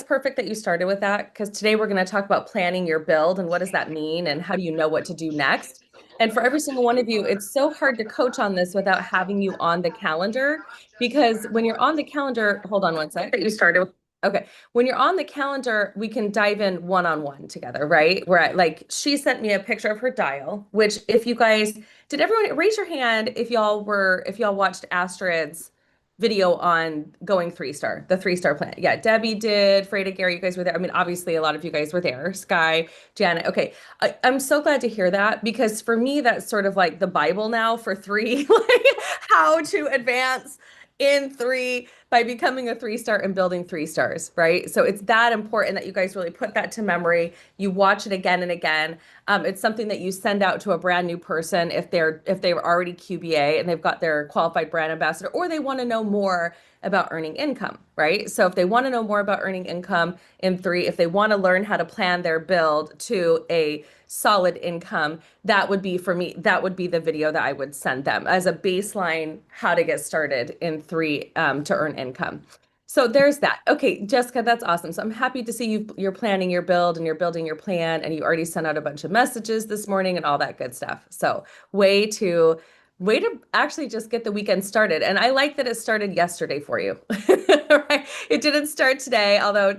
that's perfect that you started with that because today we're going to talk about planning your build and what does that mean and how do you know what to do next. And for every single one of you, it's so hard to coach on this without having you on the calendar because when you're on the calendar, hold on one sec. That you started with. Okay. When you're on the calendar, we can dive in one-on-one together, right? Where like she sent me a picture of her dial, which if you guys did everyone raise your hand if y'all watched Astrid's video on going 3-star, the 3-star plan. Yeah, Debbie did, Freda, Gary, you guys were there. I mean, obviously a lot of you guys were there. Sky, Janet. Okay. I'm so glad to hear that because for me, that's sort of like the Bible now for three, like how to advance in three by becoming a 3-star and building 3-stars, right? So it's that important that you guys really put that to memory. You watch it again and again. It's something that you send out to a brand new person if they're already QBA and they've got their qualified brand ambassador, or they want to know more about earning income, right? So if they want to know more about earning income in three, if they want to learn how to plan their build to a solid income, that would be for me, that would be the video that I would send them as a baseline, how to get started in three to earn income. So there's that. Okay, Jessica, that's awesome. So I'm happy to see you're planning your build and you're building your plan and you already sent out a bunch of messages this morning and all that good stuff. So way to actually just get the weekend started. And I like that it started yesterday for you. Right? It didn't start today, although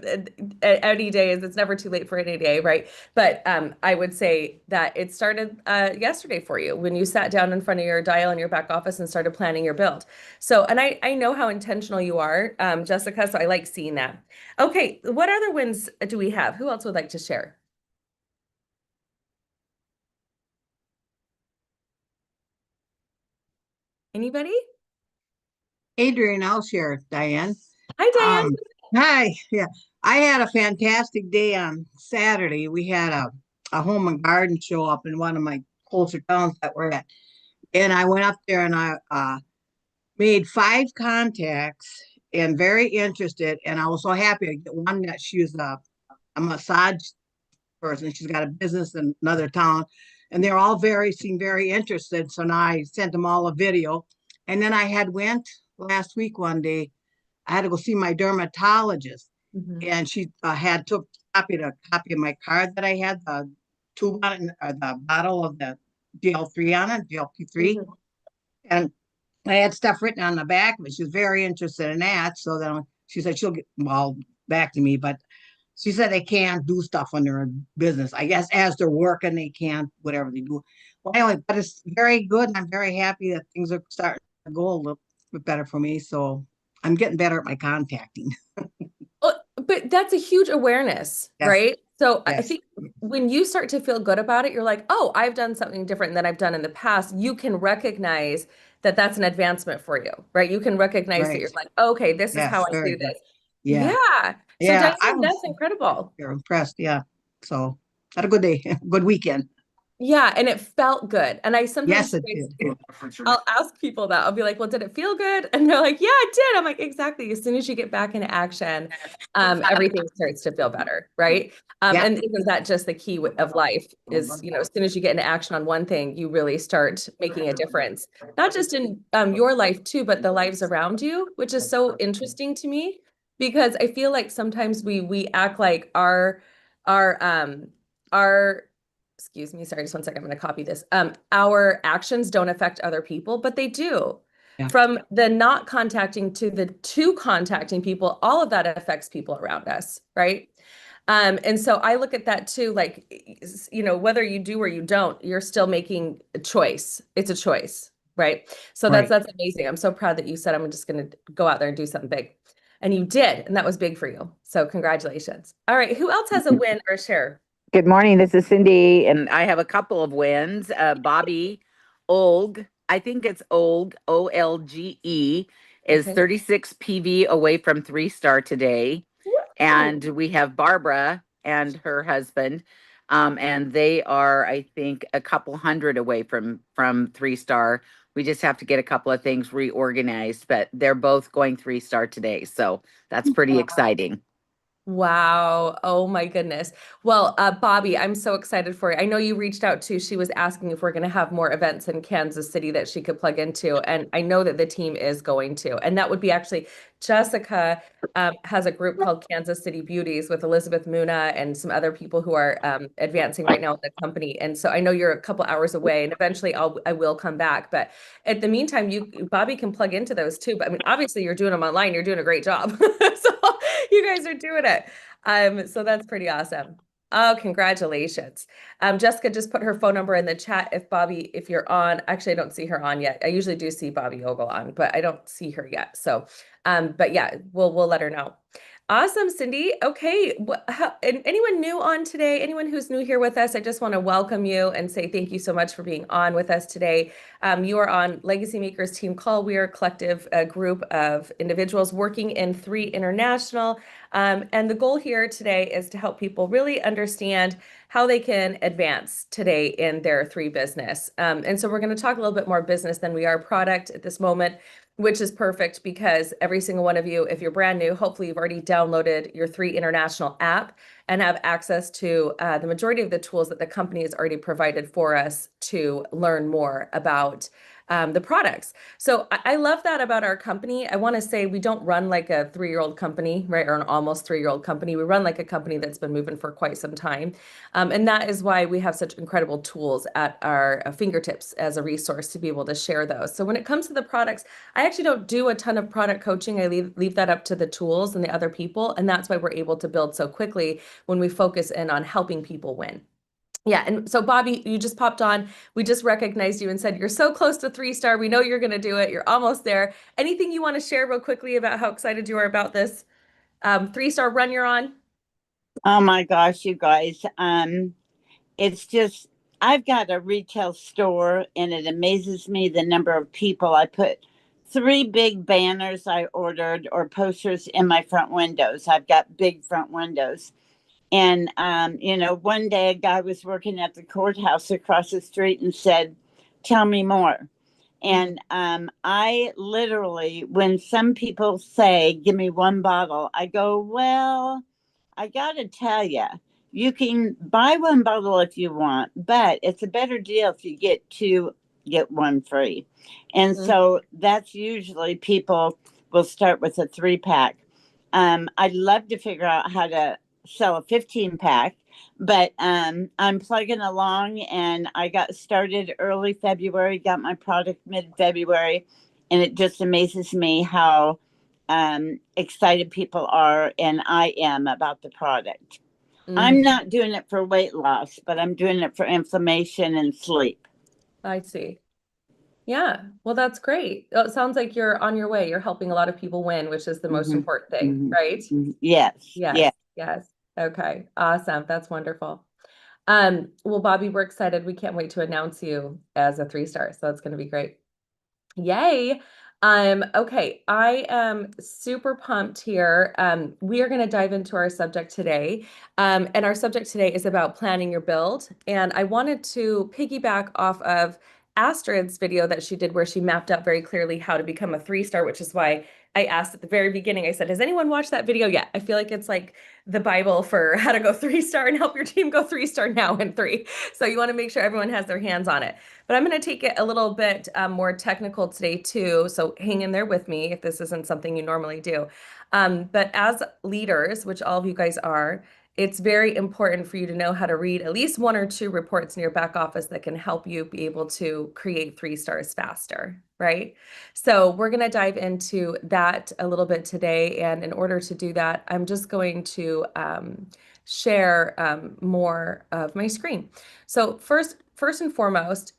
any day it's never too late for any day, right? But I would say that it started yesterday for you when you sat down in front of your dial in your back office and started planning your build. So, and I know how intentional you are, Jessica, so I like seeing that. Okay, what other wins do we have? Who else would like to share? Anybody? Adrian, I'll share, Diane. Hi, Diane. Um, Hi. Yeah. I had a fantastic day on Saturday. We had a home and garden show up in one of my closer towns that we're at. And I went up there and I made 5 contacts and very interested. And I was so happy to get one that she's a massage person. She's got a business in another town. And they're all seem very interested. So now I sent them all a video. And then I had went last week one day. I had to go see my dermatologist, Mhm. and she had took a copy of my card that I had, the tube on it, or the bottle of the DL3 on it, DLP3, Mhm. and I had stuff written on the back of it. She was very interested in that, so then she said she'll get well back to me, but she said they can't do stuff when they're in business. I guess as they're working, they can't whatever they do. Well, anyway, but it's very good, and I'm very happy that things are starting to go a little bit better for me. So I'm getting better at my contacting. Well, but that's a huge awareness, Yes, right? So I yes, think when you start to feel good about it, you're like, oh, I've done something different than I've done in the past. You can recognize that that's an advancement for you, right? You can recognize that right. you're like, okay, this is how Yes, I very do good. this. Yeah, Yeah. So yeah. Diane, I that's was incredible. impressed. Yeah. So had a good day, good weekend. Yeah, and it felt good. And I Yes, sometimes it did. I'll ask people that. I'll be like, well, did it feel good? And they're like, yeah, it did. I'm like, exactly. As soon as you get back into action, everything starts to feel better, right? Yeah, And isn't that just the key of life is, as soon as you get into action on one thing, you really start making a difference, not just in your life too, but the lives around you, which is so interesting to me because I feel like sometimes we act like our excuse me, sorry, just one second. I'm going to copy this. Our actions don't affect other people, but they do. yeah, From the not contacting to the to contacting people, all of that affects people around us, right? And so I look at that too, like, whether you do or you don't, you're still making a choice. It's a choice, right? So that's right. that's amazing. I'm so proud that you said I'm just going to go out there and do something big. And you did, and that was big for you. So congratulations. All right, who else has a win or share? Good morning. This is Cindy, and I have a couple of wins. Bobby Olg, I think it's Olg, Olge, is Okay. 36 PV away from 3-star today. Woo! And we have Barbara and her husband, and they are, I think, a couple hundred away from 3-star. We just have to get a couple of things reorganized, but they're both going 3-star today, so that's pretty exciting. Wow. Oh my goodness. Well, Bobby, I'm so excited for you. I know you reached out to, she was asking if we're going to have more events in Kansas City that she could plug into. And I know that the team is going to. And that would be actually Jessica has a group called Kansas City Beauties with Elizabeth Muna and some other people who are advancing right now in the company. And so I know you're a couple hours away and eventually I will come back. But at the meantime, Bobby can plug into those too. But I mean, obviously you're doing them online. You're doing a great job. So you guys are doing it. So that's pretty awesome. Oh, congratulations. Jessica just put her phone number in the chat if you're on. Actually, I don't see her on yet. I usually do see Bobby Ogle on, but I don't see her yet. So, but yeah, we'll let her know. Awesome, Cindy. Okay. And anyone new on today? Anyone who's new here with us, I just want to welcome you and say thank you so much for being on with us today. You are on Legacy Makers Team Call. We are a collective group of individuals working in 3 International. And the goal here today is to help people really understand how they can advance today in their 3 business. And so we're going to talk a little bit more business than we are product at this moment, which is perfect because every single one of you, if you're brand new, hopefully you've already downloaded your 3 International app and have access to the majority of the tools that the company has already provided for us to learn more about the products. So I love that about our company. I want to say we don't run like a 3-year-old company, right? Or an almost 3-year-old company. We run like a company that's been moving for quite some time. And that is why we have such incredible tools at our fingertips as a resource to be able to share those. So when it comes to the products, I actually don't do a ton of product coaching. I leave that up to the tools and the other people. And that's why we're able to build so quickly when we focus in on helping people win. Yeah, and so Bobby, you just popped on. We just recognized you and said you're so close to 3-star. We know you're going to do it. You're almost there. Anything you want to share real quickly about how excited you are about this 3-star run you're on? Oh my gosh, you guys. It's just I've got a retail store and it amazes me the number of people. I put 3 big banners I ordered or posters in my front windows. I've got big front windows. And one day a guy was working at the courthouse across the street and said, "Tell me more." And I literally, when some people say, "Give me 1 bottle," I go, "Well, I got to tell you, you can buy 1 bottle if you want, but it's a better deal if you get 2, get 1 free." And Mhm. so that's usually people will start with a 3-pack. I'd love to figure out how to sell a 15-pack, but I'm plugging along and I got started early February, got my product mid-February, and it just amazes me how excited people are and I am about the product. I'm Mhm. not doing it for weight loss, but I'm doing it for inflammation and sleep. I see. Yeah, well, that's great. It sounds like you're on your way. You're helping a lot of people win, which is the most Hmm. important thing, Hmm. right? Yes, Yes, yes. yes. Okay, awesome. That's wonderful. Well, Bobby, we're excited. We can't wait to announce you as a 3-star. So that's going to be great. Yay. Okay, I am super pumped here. We are going to dive into our subject today. And our subject today is about planning your build. And I wanted to piggyback off of Astrid's video that she did where she mapped out very clearly how to become a 3-star, which is why I asked at the very beginning, I said, has anyone watched that video yet? I feel like it's like the Bible for how to go 3-star and help your team go 3-star now in 3. So you want to make sure everyone has their hands on it. But I'm going to take it a little bit more technical today too. So hang in there with me if this isn't something you normally do. But as leaders, which all of you guys are, it's very important for you to know how to read at least 1 or 2 reports in your back office that can help you be able to create 3-stars faster, right? So we're going to dive into that a little bit today. And in order to do that, I'm just going to share more of my screen. So first and foremost,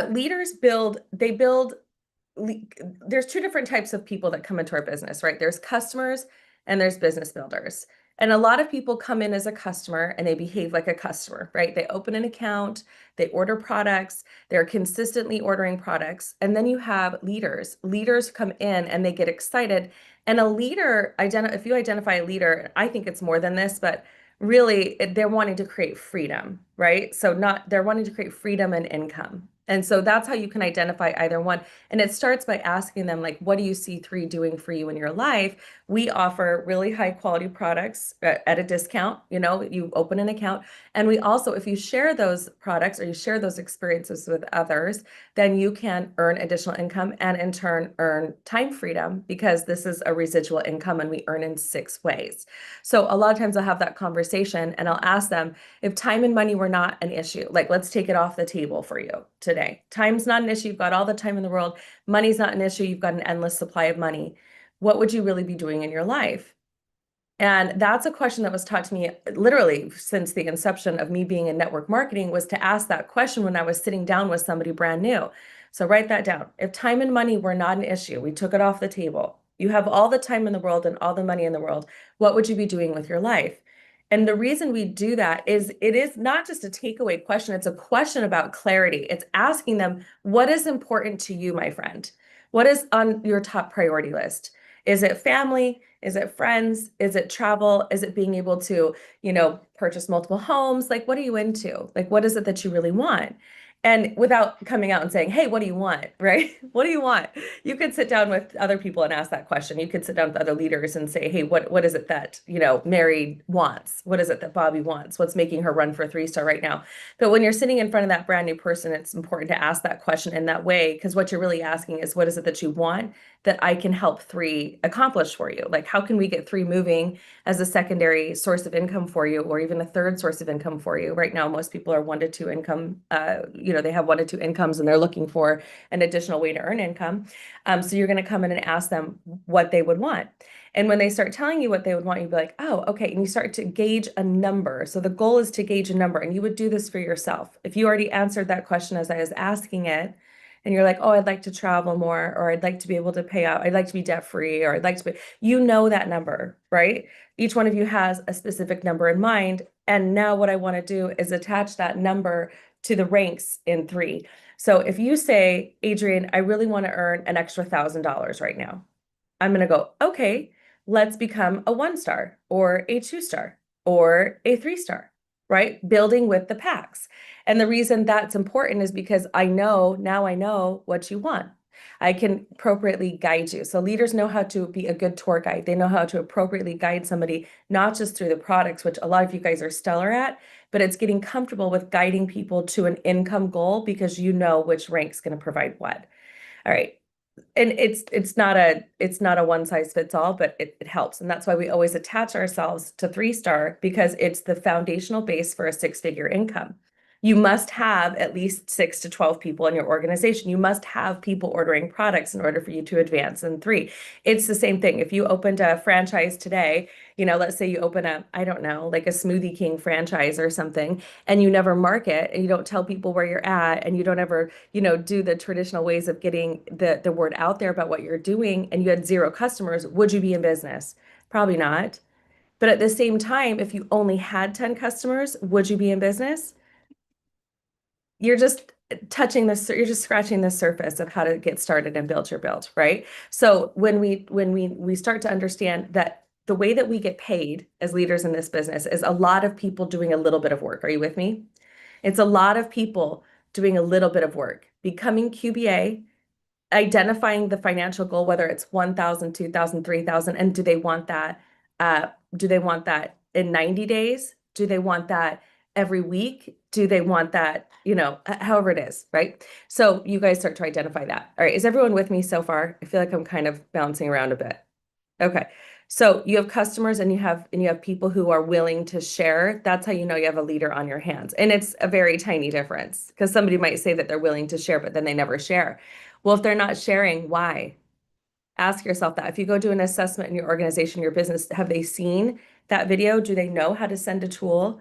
leaders build there's 2 different types of people that come into our business, right? There's customers and there's business builders. And a lot of people come in as a customer and they behave like a customer, right? They open an account, they order products, they're consistently ordering products. And then you have leaders. Leaders come in and they get excited. And a leader, if you identify a leader, I think it's more than this, but really they're wanting to create freedom, right? So not they're wanting to create freedom and income. And so that's how you can identify either one. And it starts by asking them, like, what do you see three doing for you in your life? We offer really high quality products at a discount. You know, you open an account. And we also, if you share those products or you share those experiences with others, then you can earn additional income and in turn earn time freedom, because this is a residual income and we earn in 6 ways. So a lot of times I'll have that conversation and I'll ask them, if time and money were not an issue, like let's take it off the table for you today. Time's not an issue. You've got all the time in the world. Money's not an issue. You've got an endless supply of money. What would you really be doing in your life? And that's a question that was taught to me literally since the inception of me being in network marketing, was to ask that question when I was sitting down with somebody brand new. So write that down. If time and money were not an issue, we took it off the table. You have all the time in the world and all the money in the world. What would you be doing with your life? And the reason we do that is it is not just a takeaway question. It's a question about clarity. It's asking them, what is important to you, my friend? What is on your top priority list? Is it family? Is it friends? Is it travel? Is it being able to, purchase multiple homes? Like, what are you into? Like, what is it that you really want? And without coming out and saying, hey, what do you want? Right? What do you want? You could sit down with other people and ask that question. You could sit down with other leaders and say, hey, what is it that, Mary wants? What is it that Bobby wants? What's making her run for 3-star right now? But when you're sitting in front of that brand new person, it's important to ask that question in that way, because what you're really asking is, what is it that you want that I can help 3 accomplish for you? Like, how can we get 3 moving as a secondary source of income for you, or even a third source of income for you? Right now, most people are 1 to 2 income, they have 1 to 2 incomes and they're looking for an additional way to earn income. So you're going to come in and ask them what they would want. And when they start telling you what they would want, you'd be like, oh, okay. And you start to gauge a number. So the goal is to gauge a number, and you would do this for yourself. If you already answered that question as I was asking it, and you're like, oh, I'd like to travel more, or I'd like to be able to pay out, I'd like to be debt free, or I'd like to be, that number, right? Each one of you has a specific number in mind. And now what I want to do is attach that number to the ranks in 3. So if you say, Adrianne, I really want to earn an extra $1,000 right now, I'm going to go, okay, let's become a 1-star or a 2-star or a 3-star, right? Building with the packs. And the reason that's important is because now I know what you want. I can appropriately guide you. So leaders know how to be a good tour guide. They know how to appropriately guide somebody, not just through the products, which a lot of you guys are stellar at, but it's getting comfortable with guiding people to an income goal, because you know which rank's going to provide what. All right. And it's not a one size fits all, but it helps. And that's why we always attach ourselves to 3-star, because it's the foundational base for a 6-figure income. You must have at least 6 to 12 people in your organization. You must have people ordering products in order for you to advance in 3. It's the same thing. If you opened a franchise today, let's say you open I don't know, like a Smoothie King franchise or something, and you never market and you don't tell people where you're at, and you don't ever, do the traditional ways of getting the word out there about what you're doing, and you had 0 customers, would you be in business? Probably not. But at the same time, if you only had 10 customers, would you be in business? You're just you're just scratching the surface of how to get started and build your build, right? So when we start to understand that the way that we get paid as leaders in this business is a lot of people doing a little bit of work. Are you with me? It's a lot of people doing a little bit of work, becoming QBA, identifying the financial goal, whether it's 1,000, 2,000, 3,000, and do they want that? Do they want that in 90 days? Do they want that every week? Do they want that, however it is, right? So you guys start to identify that. All right, is everyone with me so far? I feel like I'm kind of bouncing around a bit. Okay. So you have customers and you have people who are willing to share. That's how you know you have a leader on your hands. And it's a very tiny difference, because somebody might say that they're willing to share, but then they never share. Well, if they're not sharing, why? Ask yourself that. If you go do an assessment in your organization, your business, have they seen that video? Do they know how to send a tool?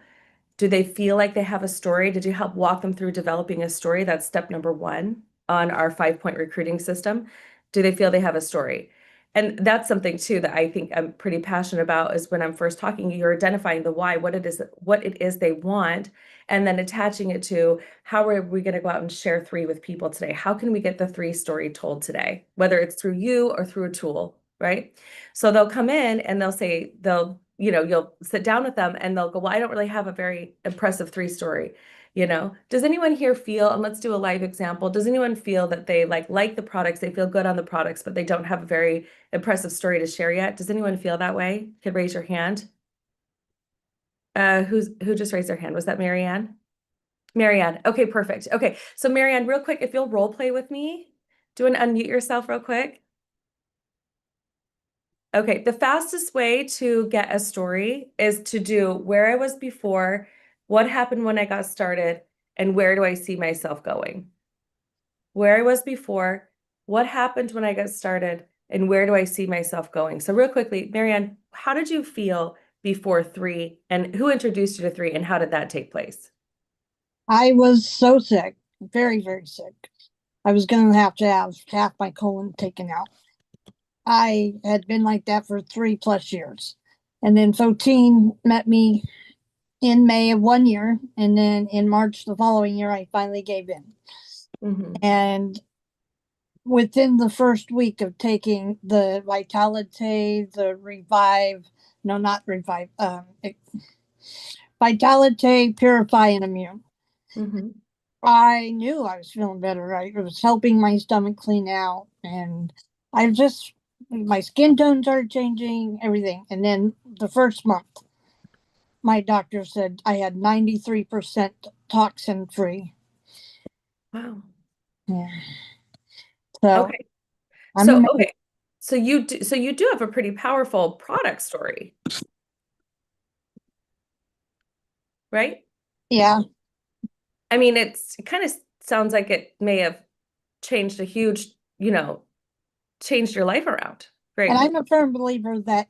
Do they feel like they have a story? Did you help walk them through developing a story? That's step number 1 on our 5-point recruiting system. Do they feel they have a story? And that's something too that I think I'm pretty passionate about, is when I'm first talking, you're identifying the why, what it is they want, and then attaching it to how are we going to go out and share 3 with people today? How can we get the 3 story told today? Whether it's through you or through a tool, right? So they'll come in and you'll sit down with them and they'll go, well, I don't really have a very impressive 3 story. Does anyone here feel, and let's do a live example, does anyone feel that they like the products, they feel good on the products, but they don't have a very impressive story to share yet? Does anyone feel that way? Could raise your hand. Who just raised their hand? Was that Marianne? Marianne. Okay, perfect. Okay, so Marianne, real quick, if you'll role play with me, do you want to unmute yourself real quick? Okay, the fastest way to get a story is to do where I was before, what happened when I got started, and where do I see myself going? Where I was before, what happened when I got started, and where do I see myself going? So real quickly, Marianne, how did you feel before 3, and who introduced you to 3, and how did that take place? I was so sick, very, very sick. I was going to have half my colon taken out. I had been like that for 3+ years. And then Fotine met me in May of 1 year. And then in March the following year, I finally gave in. And within the first week of taking the Vitality, the Revive, no, not Revive, Vitality, Purify, and Immune. I knew I was feeling better. It was helping my stomach clean out, and my skin tone started changing, everything. And then the first month, my doctor said I had 93% toxin free. Wow. Yeah. So okay. So you do have a pretty powerful product story, right? Yeah. I mean, it kind of sounds like it may have changed changed your life around. Great. And I'm a firm believer that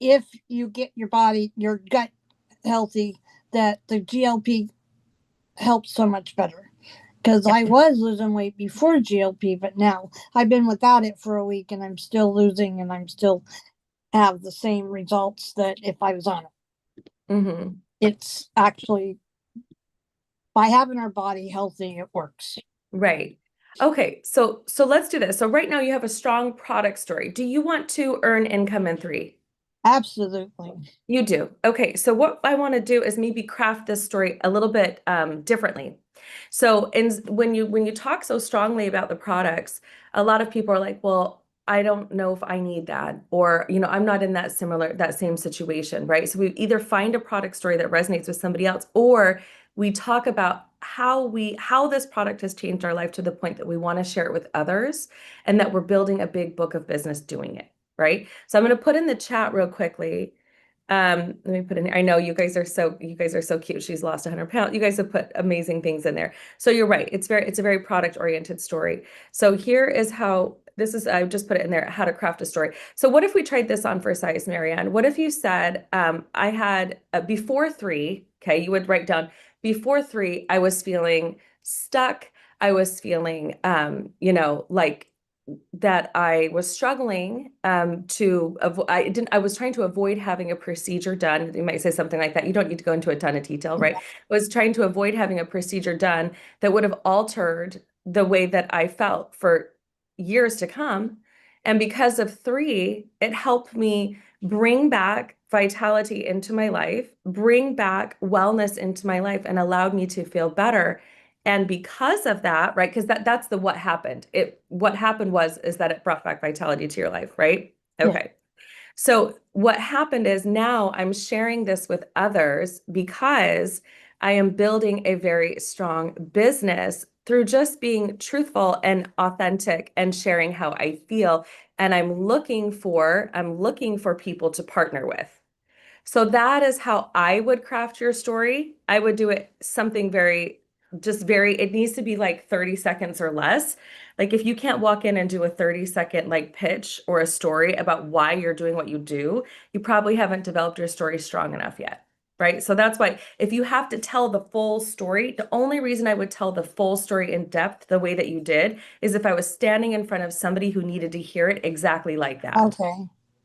if you get your gut healthy, that the GLP helps so much better. Because I was losing weight before GLP, but now I've been without it for a week and I'm still losing, and I'm still have the same results that if I was on it. It's actually, by having our body healthy, it works. Right. Okay, so let's do this. So right now you have a strong product story. Do you want to earn income in 3? Absolutely. You do. Okay, so what I want to do is maybe craft this story a little bit differently. So when you talk so strongly about the products, a lot of people are like, well, I don't know if I need that, or I'm not in that same situation, right? So we either find a product story that resonates with somebody else, or we talk about how this product has changed our life to the point that we want to share it with others, and that we're building a big book of business doing it, right? So I'm going to put in the chat real quickly. Let me put in here. I know you guys are so cute. She's lost 100 pounds. You guys have put amazing things in there. So you're right. It's a very product oriented story. So here is how I just put it in there, how to craft a story. So what if we tried this on for size, Marianne? What if you said, I had before 3, okay, you would write down before 3, I was feeling stuck. I was feeling, like that I was struggling I was trying to avoid having a procedure done. You might say something like that. You don't need to go into a ton of detail, right? I was trying to avoid having a procedure done that would have altered the way that I felt for years to come. And because of 3, it helped me bring back vitality into my life, bring back wellness into my life, and allowed me to feel better. And because of that, right? Because that's what happened. What happened is that it brought back vitality to your life, right? Okay. Yeah. So what happened is now I'm sharing this with others because I am building a very strong business through just being truthful and authentic and sharing how I feel. And I'm looking for people to partner with. So that is how I would craft your story. I would do it something it needs to be like 30 seconds or less. Like if you can't walk in and do a 30-second pitch or a story about why you're doing what you do, you probably haven't developed your story strong enough yet, right? So that's why if you have to tell the full story, the only reason I would tell the full story in depth the way that you did is if I was standing in front of somebody who needed to hear it exactly like that.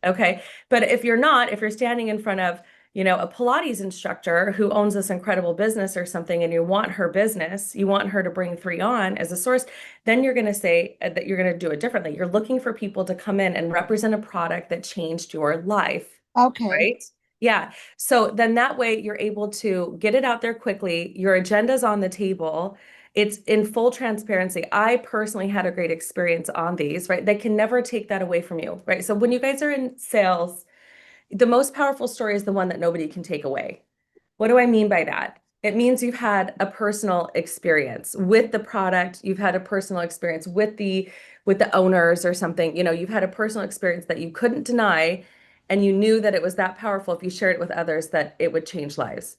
Okay. But if you're standing in front of, a Pilates instructor who owns this incredible business or something, and you want her to bring 3 on as a source, then you're going to say that you're going to do it differently. You're looking for people to come in and represent a product that changed your life. Okay. Right? Yeah. So then that way you're able to get it out there quickly. Your agenda's on the table. It's in full transparency. I personally had a great experience on these, right? They can never take that away from you, right? So when you guys are in sales, the most powerful story is the one that nobody can take away. What do I mean by that? It means you've had a personal experience with the product, you've had a personal experience with the owners or something, you know, you've had a personal experience that you couldn't deny, and you knew that it was that powerful if you shared it with others that it would change lives.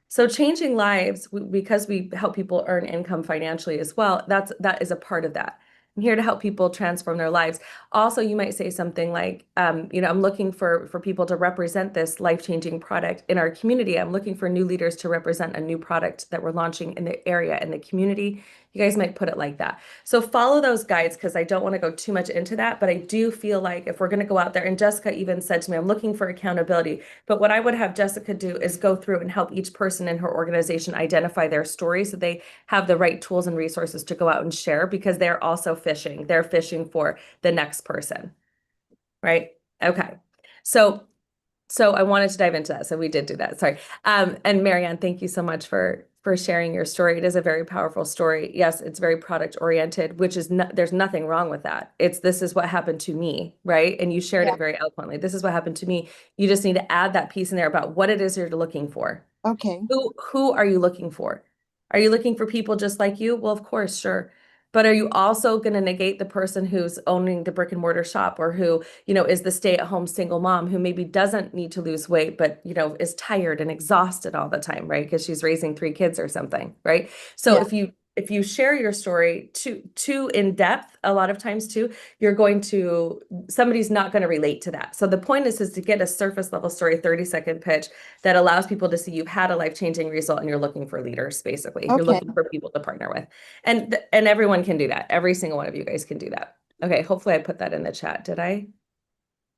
So changing lives, because we help people earn income financially as well, that is a part of that. I'm here to help people transform their lives. Also, you might say something like, you know, I'm looking for people to represent this life-changing product in our community. I'm looking for new leaders to represent a new product that we're launching in the area, in the community. You guys might put it like that. So follow those guides, because I don't want to go too much into that, but I do feel like if we're going to go out there, and Jessica even said to me, I'm looking for accountability. But what I would have Jessica do is go through and help each person in her organization identify their story so they have the right tools and resources to go out and share, because they're also fishing. They're fishing for the next person, right? Okay. So I wanted to dive into that. So we did do that. Sorry. And Marianne, thank you so much for sharing your story. It is a very powerful story. Yes, it's very product oriented, which is not, there's nothing wrong with that. It's this is what happened to me, right? And you shared Yeah. it very eloquently. This is what happened to me. You just need to add that piece in there about what it is you're looking for. Okay. Who are you looking for? Are you looking for people just like you? Well, of course, sure. But are you also going to negate the person who's owning the brick and mortar shop, or who, you know, is the stay-at-home single mom who maybe doesn't need to lose weight, but, you know, is tired and exhausted all the time, right? Because she's raising 3 kids or something, right? So Yeah. if you share your story too in depth, a lot of times too, you're going to, somebody's not going to relate to that. So the point is to get a surface level story, 30-second pitch that allows people to see you've had a life-changing result, and you're looking for leaders, basically. You're Okay. looking for people to partner with. And everyone can do that. Every single one of you guys can do that. Okay, hopefully I put that in the chat. Did I?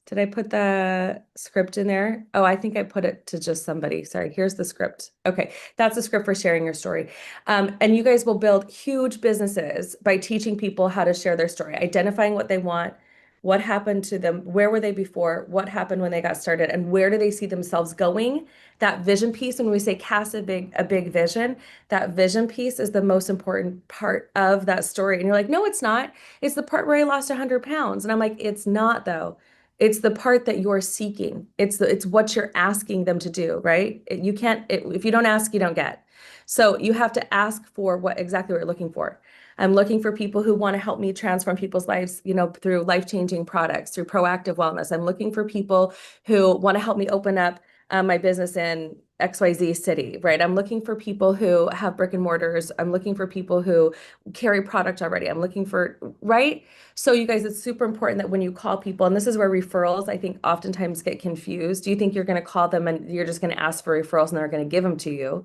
Did I put the script in there? Oh, I think I put it to just somebody. Sorry, here's the script. Okay, that's the script for sharing your story. And you guys will build huge businesses by teaching people how to share their story, identifying what they want, what happened to them, where were they before, what happened when they got started, and where do they see themselves going. That vision piece, when we say cast a big vision, that vision piece is the most important part of that story. And you're like, no, it's not. It's the part where I lost 100 pounds. And I'm like, it's not though. It's the part that you're seeking. It's what you're asking them to do, right? You can't, if you don't ask, you don't get. So you have to ask for what exactly we're looking for. I'm looking for people who want to help me transform people's lives, you know, through life-changing products, through proactive wellness. I'm looking for people who want to help me open up my business in XYZ city, right? I'm looking for people who have brick and mortars. I'm looking for people who carry product already. I'm looking for, right? So you guys, it's super important that when you call people, and this is where referrals, I think, oftentimes get confused. Do you think you're going to call them and you're just going to ask for referrals and they're going to give them to you?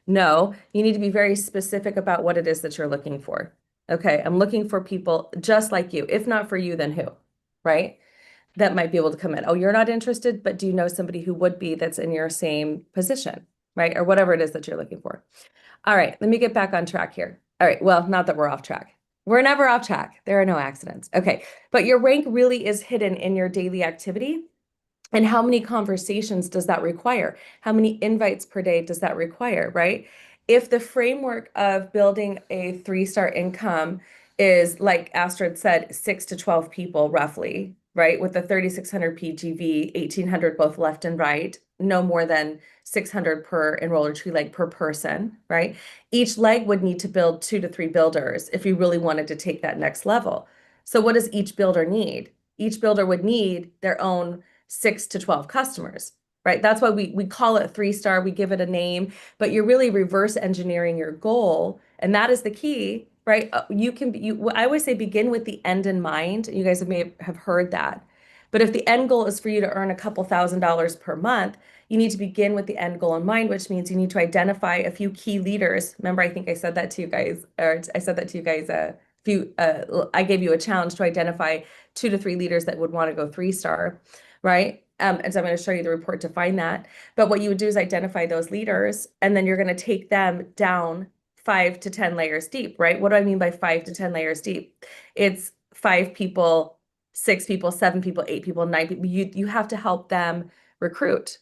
No, you need to be very specific about what it is that you're looking for. Okay, I'm looking for people just like you. If not for you, then who? Right? That might be able to come in. Oh, you're not interested, but do you know somebody who would be that's in your same position, right? Or whatever it is that you're looking for. All right, let me get back on track here. All right, well, not that we're off track. We're never off track. There are no accidents. Okay, but your rank really is hidden in your daily activity. And how many conversations does that require? How many invites per day does that require, right? If the framework of building a 3-star income is, like Astrid said, 6 to 12 people roughly, right? With the 3,600 PGV, 1,800 both left and right, no more than 600 per enroller tree leg per person, right? Each leg would need to build 2 to 3 builders if you really wanted to take that next level. So what does each builder need? Each builder would need their own 6 to 12 customers, right? That's why we call it 3-star, we give it a name, but you're really reverse engineering your goal. And that is the key, right? I always say begin with the end in mind. You guys may have heard that. But if the end goal is for you to earn a couple $1,000s per month, you need to begin with the end goal in mind, which means you need to identify a few key leaders. Remember, I think I said that to you guys, or I said that to you guys I gave you a challenge to identify 2 to 3 leaders that would want to go 3-star, right? And so I'm going to show you the report to find that. But what you would do is identify those leaders, and then you're going to take them down 5 to 10 layers deep, right? What do I mean by 5 to 10 layers deep? It's 5 people, 6 people, 7 people, 8 people, 9 people. You have to help them recruit.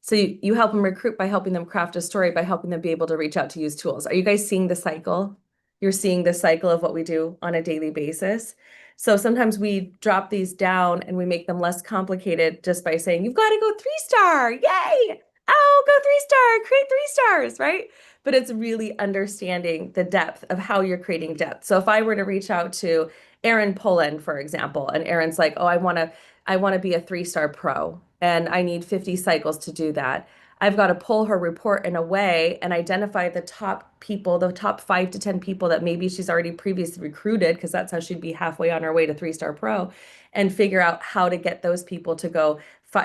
So you help them recruit by helping them craft a story, by helping them be able to reach out to use tools. Are you guys seeing the cycle? You're seeing the cycle of what we do on a daily basis. So sometimes we drop these down and we make them less complicated just by saying, you've got to go 3-star. Yay. Oh, go 3-star, create 3 stars, right? But it's really understanding the depth of how you're creating depth. So if I were to reach out to Erin Pullen, for example, and Erin's like, oh, I want to be a 3-star pro and I need 50 cycles to do that. I've got to pull her report in a way and identify the top people, the top 5 to 10 people that maybe she's already previously recruited, because that's how she'd be halfway on her way to 3-star pro, and figure out how to get those people to go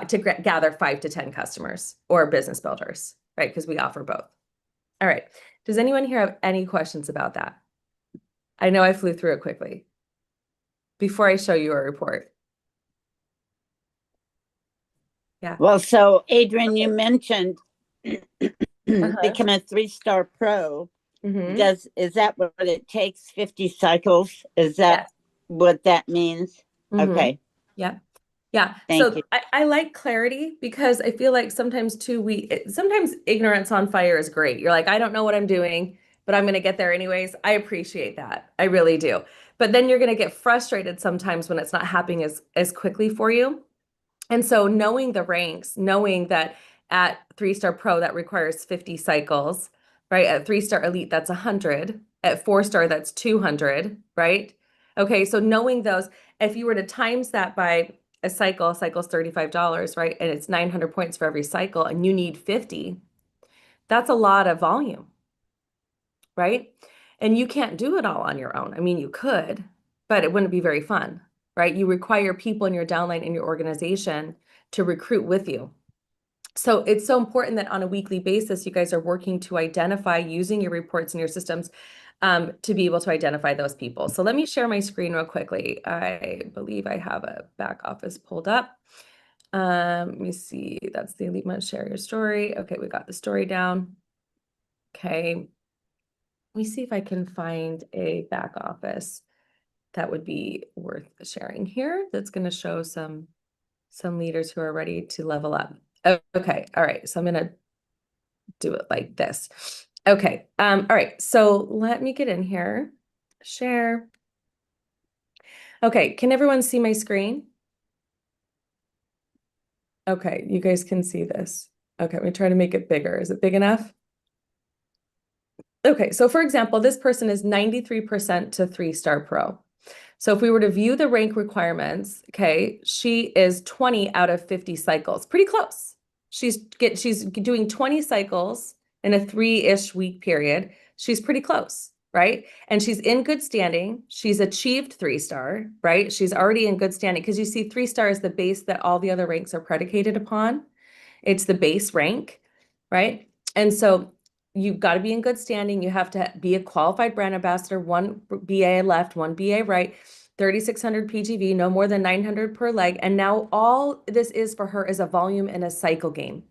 to gather 5 to 10 customers or business builders, right? Because we offer both. All right. Does anyone here have any questions about that? I know I flew through it quickly. Before I show you a report. Yeah. Well, so Adrian, you mentioned become a 3-star pro. Mm-hmm. Is that what it takes? 50 cycles? Is that Yes. what that means? Mm-hmm. Okay. Yeah. Yeah. Thank So you. I like clarity, because I feel like sometimes too, sometimes ignorance on fire is great. You're like, I don't know what I'm doing, but I'm going to get there anyways. I appreciate that. I really do. But then you're going to get frustrated sometimes when it's not happening as quickly for you. And so knowing the ranks, knowing that at 3-star pro, that requires 50 cycles, right? At 3-star elite, that's 100. At 4-star, that's 200, right? Okay, so knowing those, if you were to times that by a cycle's $35, right? And it's 900 points for every cycle, and you need 50, that's a lot of volume, right? And you can't do it all on your own. I mean, you could, but it wouldn't be very fun, right? You require people in your downline, in your organization, to recruit with you. So it's so important that on a weekly basis, you guys are working to identify, using your reports and your systems, to be able to identify those people. So let me share my screen real quickly. I believe I have a back office pulled up. Let me see. That's the elite month. Share your story. Okay, we got the story down. Okay. Let me see if I can find a back office that would be worth sharing here. That's going to show some leaders who are ready to level up. Okay. All right. So I'm going to do it like this. Okay. All right. So let me get in here. Share. Okay. Can everyone see my screen? Okay. You guys can see this. Okay. Let me try to make it bigger. Is it big enough? Okay. So for example, this person is 93% to 3-star pro. So if we were to view the rank requirements, okay, she is 20 out of 50 cycles, pretty close. She's doing 20 cycles in a 3-ish week period. She's pretty close, right? And she's in good standing. She's achieved 3-star, right? She's already in good standing, because you see 3-star is the base that all the other ranks are predicated upon. It's the base rank, right? And so you've got to be in good standing. You have to be a qualified brand ambassador, 1 BA left, 1 BA right, 3,600 PGV, no more than 900 per leg. And now all this is for her is a volume and a cycle game.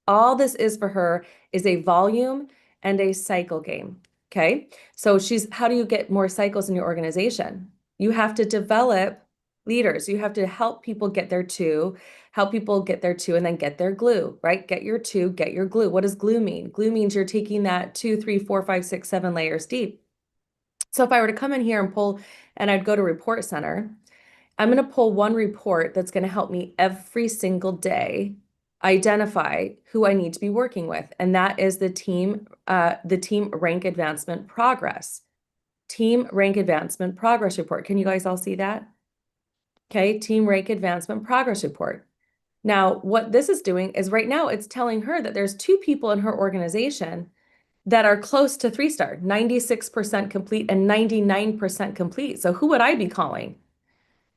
All this is for her is a volume and a cycle game. Okay. So how do you get more cycles in your organization? You have to develop leaders. You have to help people get their 2, and then get their glue, right? Get your 2, get your glue. What does glue mean? Glue means you're taking that 2, 3, 4, 5, 6, 7 layers deep. So if I were to come in here and pull, and I'd go to Report Center, I'm going to pull one report that's going to help me every single day identify who I need to be working with. And that is the team rank advancement progress. Team rank advancement progress report. Can you guys all see that? Okay, team rank advancement progress report. Now, what this is doing is right now it's telling her that there's 2 people in her organization that are close to 3-star, 96% complete and 99% complete. So who would I be calling?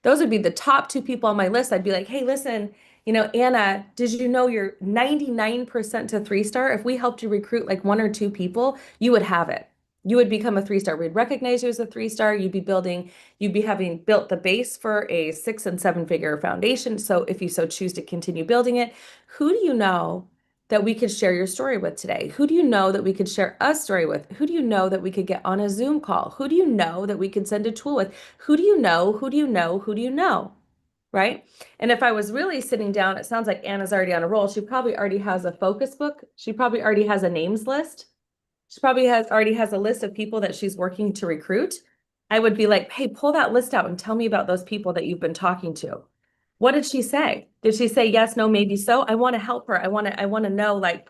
Those would be the top 2 people on my list. I'd be like, hey, listen, Anna, did you know you're 99% to 3-star? If we helped you recruit like 1 or 2 people, you would have it. You would become a 3-star. We'd recognize you as a 3-star. You'd be having built the base for a 6- and 7-figure foundation. So if you so choose to continue building it, who do you know that we could share your story with today? Who do you know that we could share a story with? Who do you know that we could get on a Zoom call? Who do you know that we could send a tool with? Who do you know? Who do you know? Who do you know? right? And if I was really sitting down, it sounds like Anna's already on a roll. She probably already has a focus book. She probably already has a names list. She probably already has a list of people that she's working to recruit. I would be like, hey, pull that list out and tell me about those people that you've been talking to. What did she say? Did she say yes, no, maybe so? I want to help her. I want to know, like,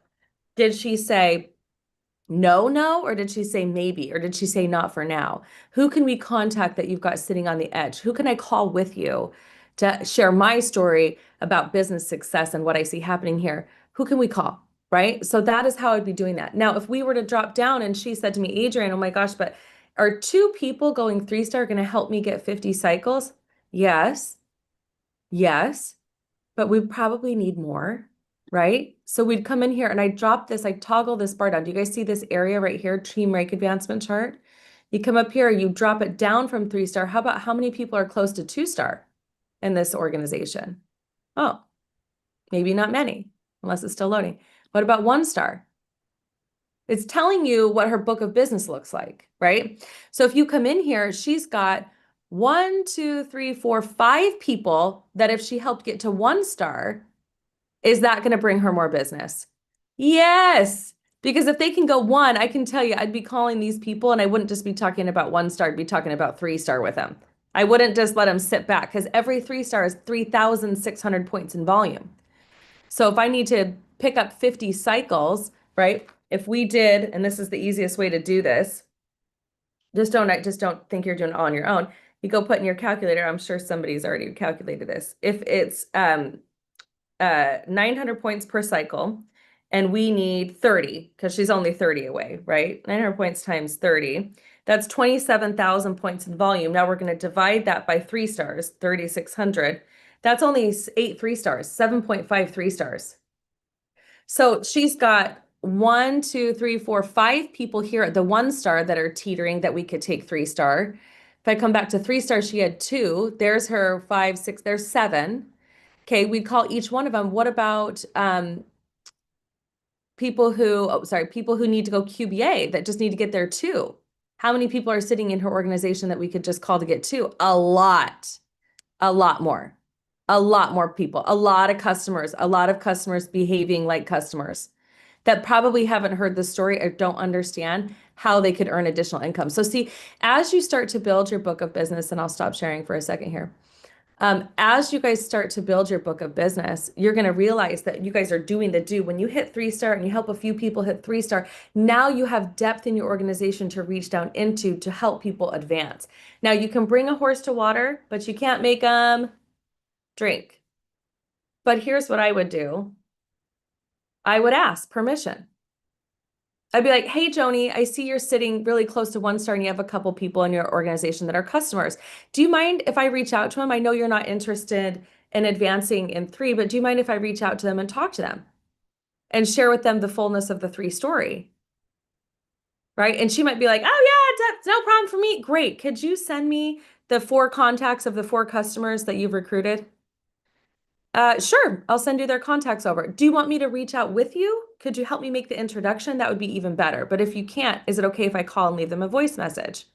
did she say no, or did she say maybe, or did she say not for now? Who can we contact that you've got sitting on the edge? Who can I call with you to share my story about business success and what I see happening here? Who can we call? Right? So that is how I'd be doing that. Now, if we were to drop down and she said to me, Adrianne, oh my gosh, but are 2 people going 3-star going to help me get 50 cycles? Yes. Yes. But we probably need more, right? So we'd come in here and I drop this, I toggle this bar down. Do you guys see this area right here, team rank advancement chart? You come up here, you drop it down from 3-star. How about how many people are close to 2-star in this organization? Oh, maybe not many, unless it's still loading. What about 1-star? It's telling you what her book of business looks like, right? So if you come in here, she's got 1, 2, 3, 4, 5 people that if she helped get to 1-star, is that going to bring her more business? Yes. Because if they can go 1, I can tell you, I'd be calling these people and I wouldn't just be talking about 1-star, I'd be talking about 3-star with them. I wouldn't just let them sit back because every 3-star is 3,600 points in volume. So if I need to pick up 50 cycles, right? If we did, and this is the easiest way to do this, just don't think you're doing it all on your own. You go put in your calculator. I'm sure somebody's already calculated this. If it's 900 points per cycle, and we need 30 because she's only 30 away, right? 900 points times 30. That's 27,000 points in volume. Now we're going to divide that by 3-stars, 3,600. That's only 8 3-stars, 7.5 3-stars. So she's got 1, 2, 3, 4, 5 people here at the 1-star that are teetering that we could take 3-star. If I come back to 3-star, she had 2. There's her 5, 6, there's 7. Okay, we'd call each one of them. What about people who need to go QBA that just need to get there too? How many people are sitting in her organization that we could just call to get to? A lot more. A lot more people, a lot of customers behaving like customers that probably haven't heard the story or don't understand how they could earn additional income. So see, as you start to build your book of business, and I'll stop sharing for a second here. As you guys start to build your book of business, you're going to realize that you guys are doing the do. When you hit 3-star and you help a few people hit 3-star, now you have depth in your organization to reach down into to help people advance. Now you can bring a horse to water, but you can't make them drink. But here's what I would do. I would ask permission. I'd be like, hey, Joni, I see you're sitting really close to 1-star and you have a couple people in your organization that are customers. Do you mind if I reach out to them? I know you're not interested in advancing in 3, but do you mind if I reach out to them and talk to them and share with them the fullness of the 3 story? Right? And she might be like, oh yeah, that's no problem for me. Great. Could you send me the 4 contacts of the 4 customers that you've recruited? Sure, I'll send you their contacts over. Do you want me to reach out with you? Could you help me make the introduction? That would be even better. But if you can't, is it okay if I call and leave them a voice message?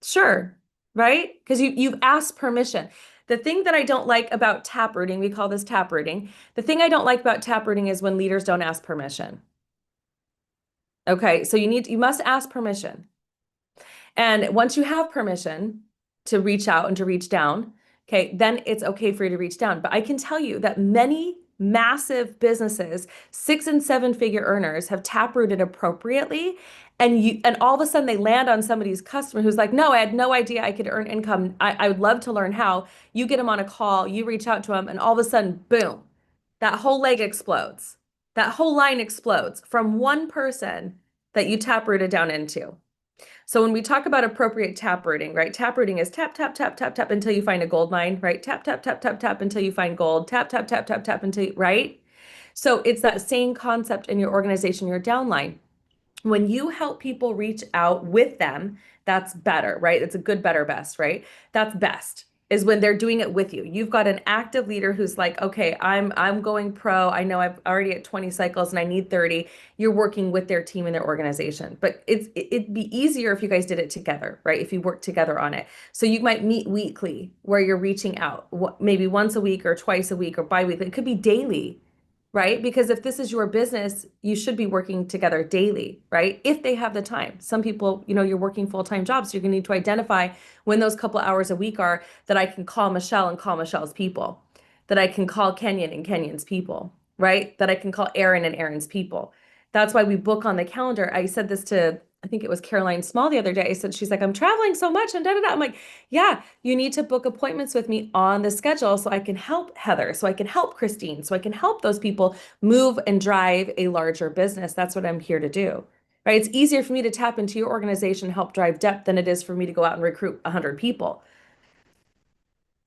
Sure, right? Because you've asked permission. The thing that I don't like about taprooting, we call this taprooting. The thing I don't like about taprooting is when leaders don't ask permission. Okay, so you must ask permission. And once you have permission to reach out and to reach down, okay, then it's okay for you to reach down. But I can tell you that many massive businesses, 6 and 7-figure earners, have taprooted appropriately. And all of a sudden they land on somebody's customer who's like, no, I had no idea I could earn income. I would love to learn how. You get them on a call, you reach out to them, and all of a sudden, boom, that whole leg explodes. That whole line explodes from one person that you taprooted down into. So when we talk about appropriate taprooting, right? Taprooting is tap, tap, tap, tap, tap until you find a gold mine, right? Tap, tap, tap, tap, tap until you find gold. Tap, tap, tap, tap, tap until, right? So it's that same concept in your organization, your downline. When you help people reach out with them, that's better, right? It's a good, better, best, right? That's best. is when they're doing it with you. You've got an active leader who's like, okay, I'm going pro. I know I'm already at 20 cycles and I need 30. You're working with their team and their organization. But it'd be easier if you guys did it together, right? If you work together on it. So you might meet weekly where you're reaching out, maybe once a week or twice a week or bi-weekly. It could be daily, right? Because if this is your business, you should be working together daily, right? If they have the time. Some people, you're working full-time jobs, so you're gonna need to identify when those couple hours a week are that I can call Michelle and call Michelle's people, that I can call Kenyon and Kenyon's people, right? That I can call Aaron and Aaron's people. That's why we book on the calendar. I said this to, I think it was Caroline Small the other day. I said, she's like, I'm traveling so much and da da da. I'm like, yeah, you need to book appointments with me on the schedule so I can help Heather, so I can help Christine, so I can help those people move and drive a larger business. That's what I'm here to do, right? It's easier for me to tap into your organization, help drive depth than it is for me to go out and recruit 100 people,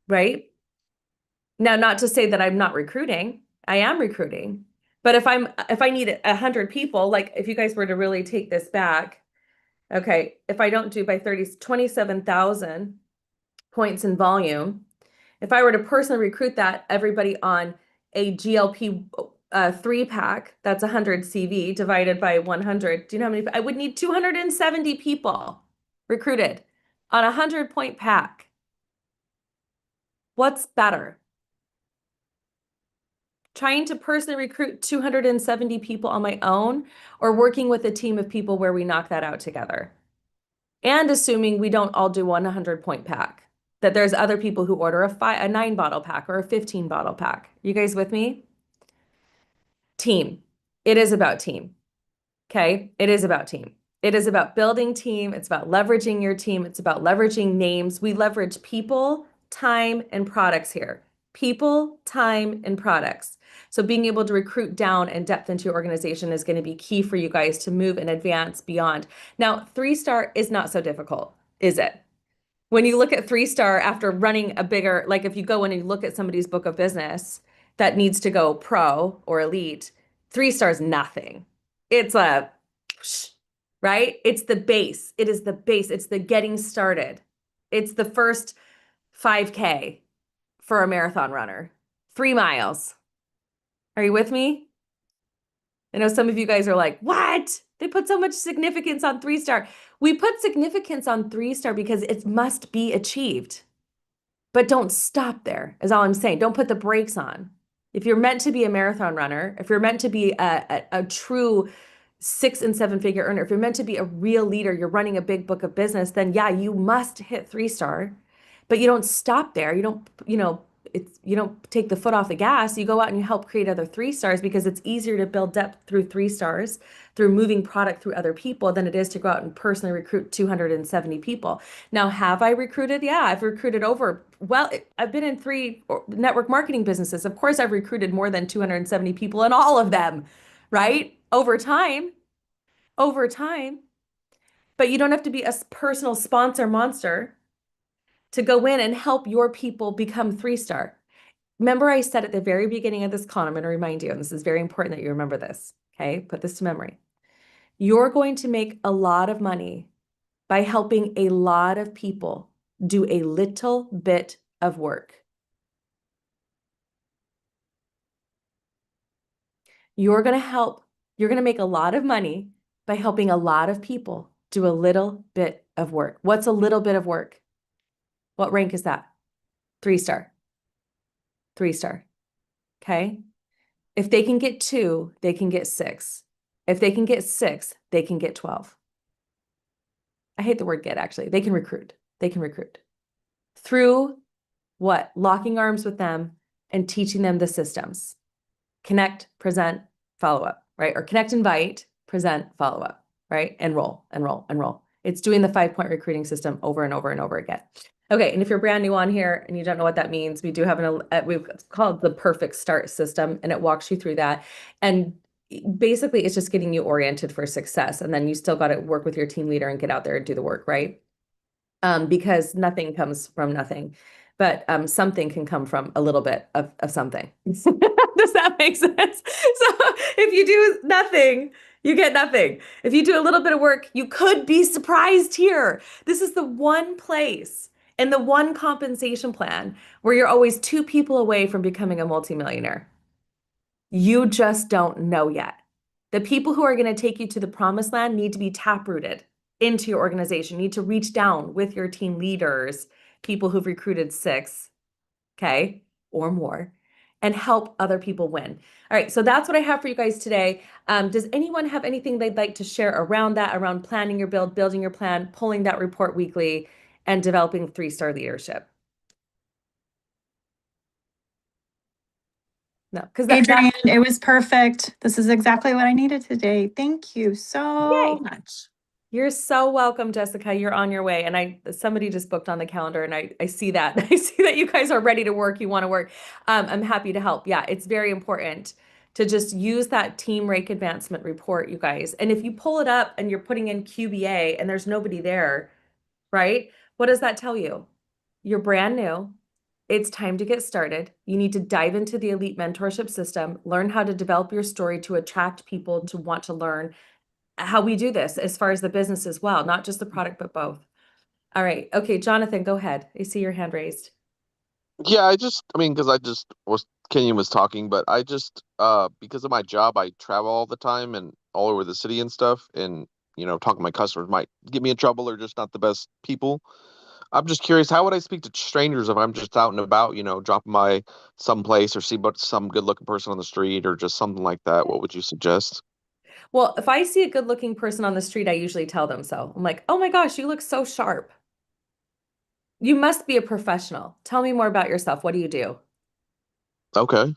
right? Now, not to say that I'm not recruiting, I am recruiting. But if I need 100 people, like if you guys were to really take this back, okay, if I don't do by 30, 27,000 points in volume. If I were to personally recruit that, everybody on a GLP 3-pack, that's 100 CV divided by 100. Do you know how many? I would need 270 people recruited on a 100-point pack. What's better? Trying to personally recruit 270 people on my own or working with a team of people where we knock that out together? And assuming we don't all do 100-point pack, that there's other people who order a 9-bottle pack or a 15-bottle pack. You guys with me? Team. It is about team. Okay? It is about team. It is about building team. It's about leveraging your team. It's about leveraging names. We leverage people, time, and products here. People, time, and products. So being able to recruit down and depth into your organization is going to be key for you guys to move and advance beyond. Now, 3-star is not so difficult, is it? When you look at 3-star after running a bigger, like if you go in and you look at somebody's book of business that needs to go pro or elite, 3-star is nothing. It's right? It's the base. It is the base. It's the getting started. It's the first 5K for a marathon runner, 3 miles. Are you with me? I know some of you guys are like, what? They put so much significance on 3-star. We put significance on 3-star because it must be achieved. But don't stop there, is all I'm saying. Don't put the brakes on. If you're meant to be a marathon runner, if you're meant to be a true 6- and 7-figure earner, if you're meant to be a real leader, you're running a big book of business, then yeah, you must hit 3-star. But you don't stop there. You don't, you don't take the foot off the gas. You go out and you help create other 3-stars because it's easier to build depth through 3-stars, through moving product through other people than it is to go out and personally recruit 270 people. Now, have I recruited? Yeah, I've recruited I've been in 3 network marketing businesses. Of course, I've recruited more than 270 people in all of them, right? Over time. But you don't have to be a personal sponsor monster to go in and help your people become 3-star. Remember, I said at the very beginning of this call, I'm going to remind you, and this is very important that you remember this, okay? Put this to memory. You're going to make a lot of money by helping a lot of people do a little bit of work. You're going to make a lot of money by helping a lot of people do a little bit of work. What's a little bit of work? What rank is that? 3-star. 3-star. Okay. If they can get 2, they can get 6. If they can get 6, they can get 12. I hate the word get, actually. They can recruit. They can recruit. Through what? Locking arms with them and teaching them the systems. Connect, present, follow up, right? Or connect, invite, present, follow up, right? Enroll, enroll, enroll. It's doing the 5-point recruiting system over and over and over again. Okay, and if you're brand new on here and you don't know what that means, we do have we've called the perfect start system, and it walks you through that. And basically, it's just getting you oriented for success. And then you still got to work with your team leader and get out there and do the work, right? Because nothing comes from nothing, but something can come from a little bit of something. Does that make sense? So if you do nothing, you get nothing. If you do a little bit of work, you could be surprised here. This is the one place. and the one compensation plan where you're always two people away from becoming a multimillionaire. You just don't know yet. The people who are going to take you to the promised land need to be taprooted into your organization, you need to reach down with your team leaders, people who've recruited 6, okay, or more, and help other people win. All right, so that's what I have for you guys today. Does anyone have anything they'd like to share around that, around planning your build, building your plan, pulling that report weekly, and developing 3-star leadership? No, because Adrianne, it was perfect. This is exactly what I needed today. Thank you so much. You're so welcome, Jessica. You're on your way. And somebody just booked on the calendar and I see that. I see that you guys are ready to work. You want to work. I'm happy to help. Yeah, it's very important to just use that team rake advancement report, you guys. And if you pull it up and you're putting in QBA and there's nobody there, right? What does that tell you? You're brand new. It's time to get started. You need to dive into the elite mentorship system, learn how to develop your story to attract people to want to learn how we do this as far as the business as well, not just the product, but both. All right. Okay, Jonathan, go ahead. I see your hand raised. Yeah, I mean, because I just was, Kenyon was talking, but I just, because of my job, I travel all the time and all over the city and stuff. And, talking to my customers might get me in trouble or just not the best people. I'm just curious, how would I speak to strangers if I'm just out and about, dropping by someplace or see but some good looking person on the street or just something like that? What would you suggest? Well, if I see a good looking person on the street, I usually tell them so. I'm like, oh my gosh, you look so sharp. You must be a professional. Tell me more about yourself. What do you do? Okay.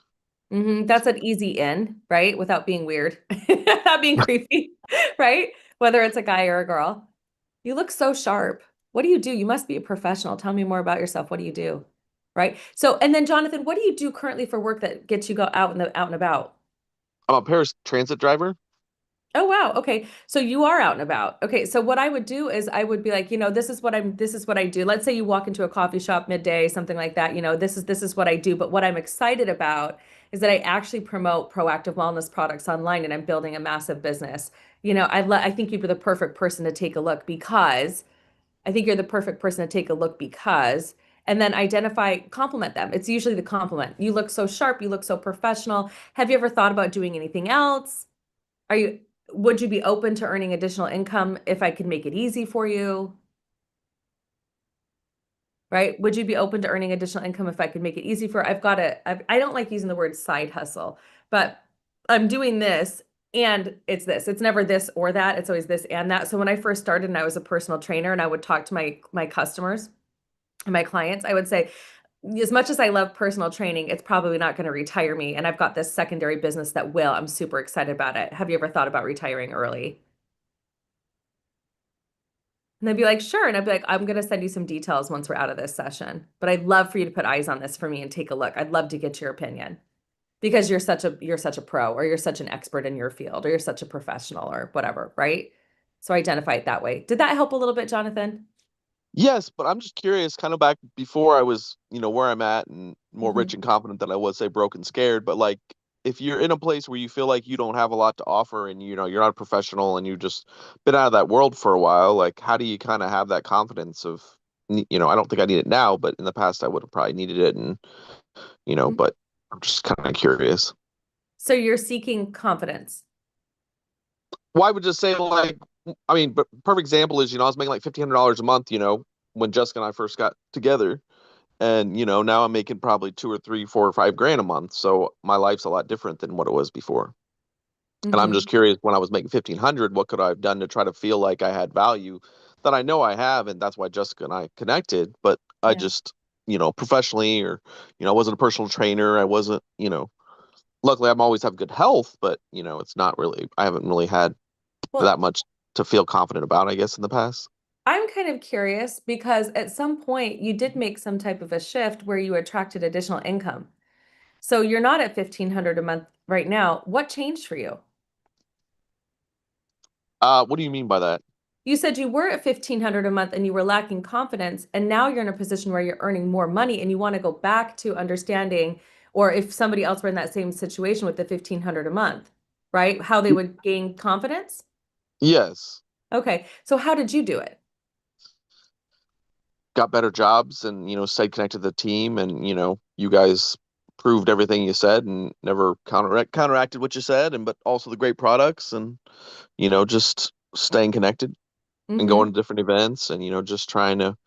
That's an easy in, right? Without being weird, without being creepy, right? Whether it's a guy or a girl. You look so sharp. What do you do? You must be a professional. Tell me more about yourself. What do you do? Right? So, and then Jonathan, what do you do currently for work that gets you go out and about? I'm a Paris transit driver. Oh wow. Okay. So you are out and about. Okay. So what I would do is I would be like, this is what I do. Let's say you walk into a coffee shop midday, something like that. This is what I do. But what I'm excited about is that I actually promote proactive wellness products online and I'm building a massive business. I think you'd be the perfect person to take a look because I think you're the perfect person to take a look because, and then compliment them. It's usually the compliment. You look so sharp. You look so professional. Have you ever thought about doing anything else? Are you, would you be open to earning additional income if I could make it easy for you? Right? Would you be open to earning additional income if I could make it easy for, I don't like using the word side hustle, but I'm doing this and it's this. It's never this or that. It's always this and that. So when I first started and I was a personal trainer and I would talk to my customers and my clients, I would say, as much as I love personal training, it's probably not going to retire me. And I've got this secondary business that will. I'm super excited about it. Have you ever thought about retiring early? And they'd be like, sure. And I'd be like, I'm going to send you some details once we're out of this session. But I'd love for you to put eyes on this for me and take a look. I'd love to get your opinion because you're such a pro or you're such an expert in your field or you're such a professional or whatever, right? So identify it that way. Did that help a little bit, Jonathan? Yes, but I'm just curious, kind of back before I was, where I'm at and more Mhm. rich and confident than I was, say, broke and scared. But like, if you're in a place where you feel like you don't have a lot to offer and, you're not a professional and you just been out of that world for a while, like, how do you kind of have that confidence of, I don't think I need it now, but in the past I would have probably needed it. And, Mhm. but I'm just kind of curious. So you're seeking confidence. Well, I would just say like, I mean, but perfect example is, I was making like $1,500 a month, when Jessica and I first got together. And, now I'm making probably 2 or 3, 4 or 5 grand a month. So my life's a lot different than what it was before. And I'm just Mhm. curious, when I was making 1,500, what could I have done to try to feel like I had value that I know I have, and that's why Jessica and I connected. But I Yeah. just, professionally, or I wasn't a personal trainer. I wasn't, luckily I'm always have good health, but it's not really, I haven't really had Well, that much to feel confident about, I guess, in the past. I'm kind of curious because at some point you did make some type of a shift where you attracted additional income. So you're not at 1,500 a month right now. What changed for you? What do you mean by that? You said you were at 1,500 a month and you were lacking confidence, and now you're in a position where you're earning more money and you want to go back to understanding, or if somebody else were in that same situation with the 1,500 a month, right? How they would gain confidence? Yes. Okay. So how did you do it? got better jobs and, stayed connected to the team. And, you guys proved everything you said and never counteracted what you said. And, but also the great products and, just staying connected and Mm-hmm. going to different events and, just trying to,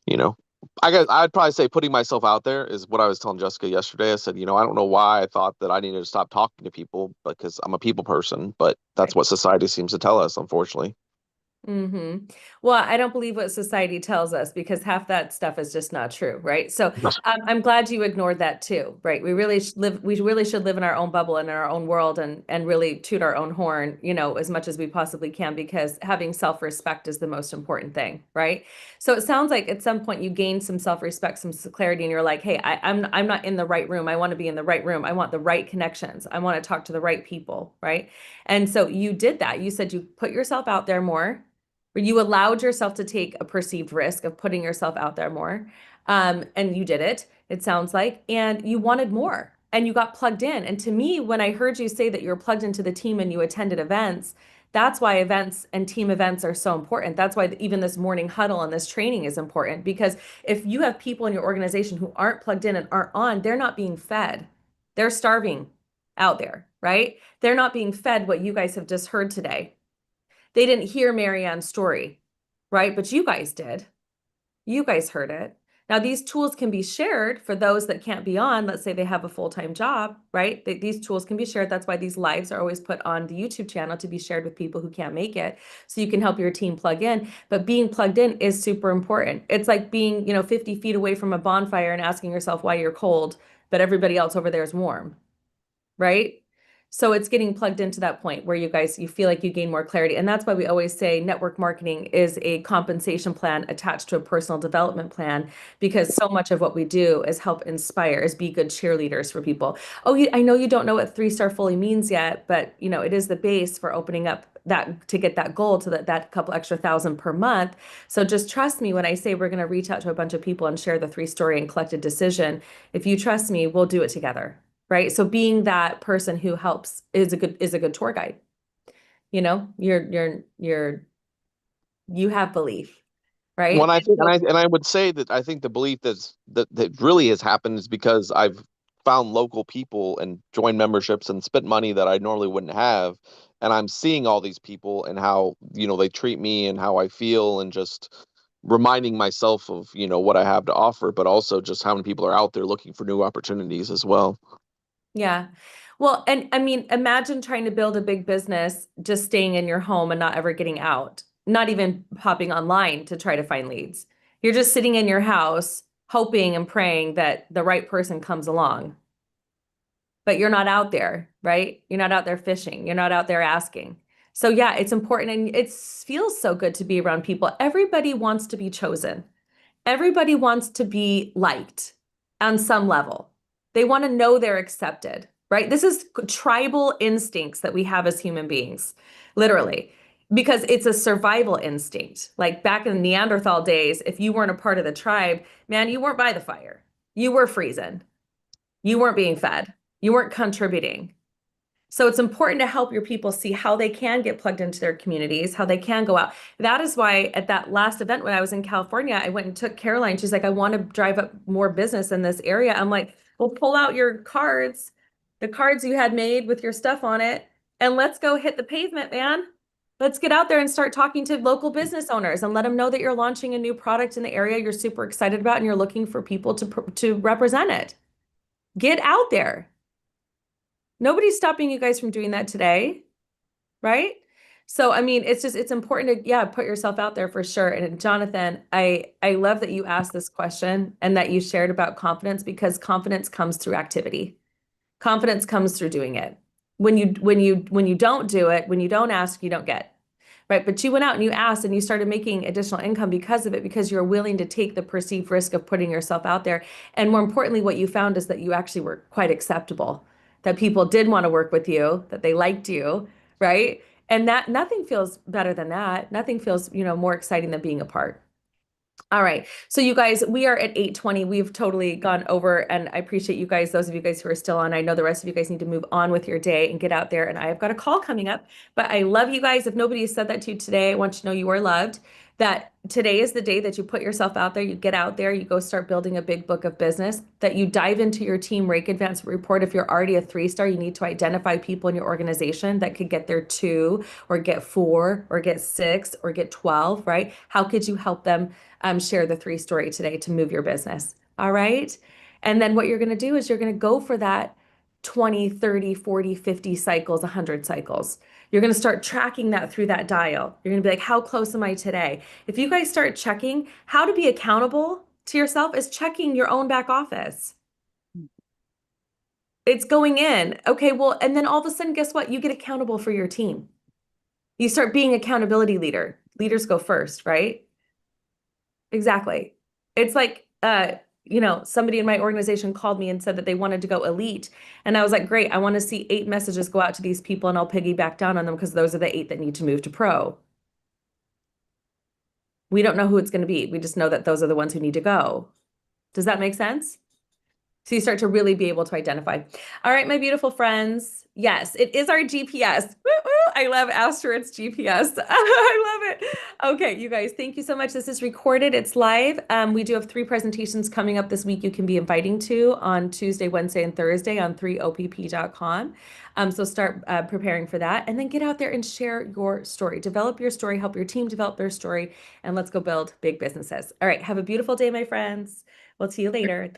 you know, I guess I'd probably say putting myself out there is what I was telling Jessica yesterday. I said, I don't know why I thought that I needed to stop talking to people because I'm a people person, but that's what society seems to tell us, unfortunately. Mm-hmm. Well, I don't believe what society tells us because half that stuff is just not true, right? So I'm glad you ignored that too, right? We really should live in our own bubble and in our own world and really toot our own horn, as much as we possibly can because having self-respect is the most important thing, right? So it sounds like at some point you gained some self-respect, some clarity, and you're like, hey, I'm not in the right room. I want to be in the right room. I want the right connections. I want to talk to the right people, right? And so you did that. You said you put yourself out there more where you allowed yourself to take a perceived risk of putting yourself out there more. And you did it, it sounds like, and you wanted more and you got plugged in. And to me, when I heard you say that you were plugged into the team and you attended events, that's why events and team events are so important. That's why even this morning huddle and this training is important because if you have people in your organization who aren't plugged in and aren't on, they're not being fed. They're starving out there, right? They're not being fed what you guys have just heard today. They didn't hear Marianne's story, right? But you guys did. You guys heard it. Now, these tools can be shared for those that can't be on. Let's say they have a full-time job, right? These tools can be shared. That's why these lives are always put on the YouTube channel to be shared with people who can't make it. So you can help your team plug in. But being plugged in is super important. It's like being, 50 feet away from a bonfire and asking yourself why you're cold, but everybody else over there is warm, right? So it's getting plugged into that point where you feel like you gain more clarity. And that's why we always say network marketing is a compensation plan attached to a personal development plan, because so much of what we do is help inspire, is be good cheerleaders for people. Oh, I know you don't know what 3-star fully means yet, but it is the base for opening up that to get that goal to that couple extra thousand per month. So just trust me when I say we're going to reach out to a bunch of people and share the 3-story and collected decision. If you trust me, we'll do it together. Right. So being that person who helps is a good tour guide. You have belief, When right? I think, and I would say that I think the belief that really has happened is because I've found local people and joined memberships and spent money that I normally wouldn't have, and I'm seeing all these people and how they treat me and how I feel, and just reminding myself of what I have to offer, but also just how many people are out there looking for new opportunities as well. Yeah. Well, and I mean, imagine trying to build a big business just staying in your home and not ever getting out, not even popping online to try to find leads. You're just sitting in your house hoping and praying that the right person comes along. But you're not out there, right? You're not out there fishing. You're not out there asking. So yeah, it's important and it feels so good to be around people. Everybody wants to be chosen. Everybody wants to be liked on some level. They want to know they're accepted, right? This is tribal instincts that we have as human beings, literally, because it's a survival instinct. Like back in the Neanderthal days, if you weren't a part of the tribe, man, you weren't by the fire. You were freezing. You weren't being fed. You weren't contributing. So it's important to help your people see how they can get plugged into their communities, how they can go out. That is why at that last event when I was in California, I went and took Caroline. She's like, I want to drive up more business in this area. I'm like, well, pull out your cards, the cards you had made with your stuff on it, and let's go hit the pavement, man. Let's get out there and start talking to local business owners and let them know that you're launching a new product in the area you're super excited about and you're looking for people to represent it. Get out there. Nobody's stopping you guys from doing that today, right? So, I mean, it's important to, yeah, put yourself out there for sure. And Jonathan, I love that you asked this question and that you shared about confidence because confidence comes through activity. Confidence comes through doing it. When you don't do it, when you don't ask, you don't get. Right. But you went out and you asked and you started making additional income because of it, because you're willing to take the perceived risk of putting yourself out there. And more importantly, what you found is that you actually were quite acceptable, that people did want to work with you, that they liked you. Right. And that nothing feels better than that. Nothing feels, more exciting than being a part. All right. So you guys, we are at 8:20. We've totally gone over and I appreciate you guys, those of you guys who are still on. I know the rest of you guys need to move on with your day and get out there. And I have got a call coming up, but I love you guys. If nobody has said that to you today, I want you to know you are loved. that today is the day that you put yourself out there, you get out there, you go start building a big book of business, that you dive into your team rake advancement report. If you're already a 3-star, you need to identify people in your organization that could get their 2 or get 4 or get 6 or get 12, right? How could you help them share the 3 story today to move your business? All right. And then what you're going to do is you're going to go for that 20, 30, 40, 50 cycles, 100 cycles. You're going to start tracking that through that dial. You're going to be like, how close am I today? If you guys start checking, how to be accountable to yourself is checking your own back office. It's going in. Okay, well, and then all of a sudden, guess what? You get accountable for your team. You start being accountability leader. Leaders go first, right? Exactly. It's like, somebody in my organization called me and said that they wanted to go elite. And I was like, great, I want to see 8 messages go out to these people and I'll piggyback down on them because those are the 8 that need to move to pro. We don't know who it's going to be. We just know that those are the ones who need to go. Does that make sense? So you start to really be able to identify. All right, my beautiful friends. Yes, it is our GPS. Woo, woo. I love Asteroid's GPS. I love it. Okay, you guys, thank you so much. This is recorded. It's live. We do have 3 presentations coming up this week you can be inviting to on Tuesday, Wednesday, and Thursday on 3opp.com. So start preparing for that and then get out there and share your story. Develop your story, help your team develop their story, and let's go build big businesses. All right, have a beautiful day, my friends. We'll see you later.